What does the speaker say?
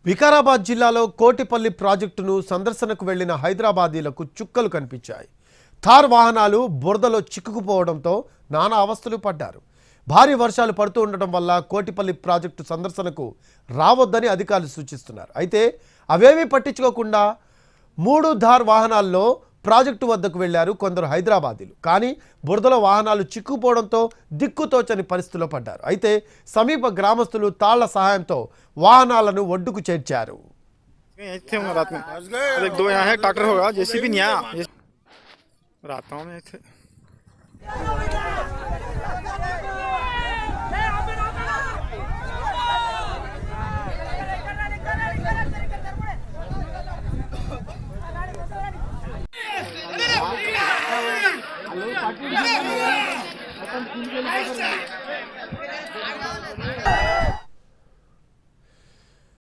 వికారాబాద్ జిల్లాలో కోటిపల్లి ప్రాజెక్టును సందర్శనకు వెళ్లిన హైదరాబాదీలకు చుక్కలు కనిపించాయి. థార్ వాహనాలు బురదలో చిక్కుకుపోవడంతో నానా అవస్థలు పడ్డారు. భారీ వర్షాలు పడుతూ ఉండటం వల్ల కోటిపల్లి ప్రాజెక్టు సందర్శనకు రావొద్దని అధికారులు సూచిస్తున్నారు. అయితే అవేమీ పట్టించుకోకుండా 3 థార్ వాహనాల్లో ప్రాజెక్టు వద్దకు వెళ్లారు కొందరు హైదరాబాదీలు. కానీ బురదలో వాహనాలు చిక్కుపోవడంతో దిక్కుతోచని పరిస్థితిలో పడ్డారు. అయితే సమీప గ్రామస్తులు తాళ్ల సహాయంతో వాహనాలను ఒడ్డుకు చేర్చారు. रात में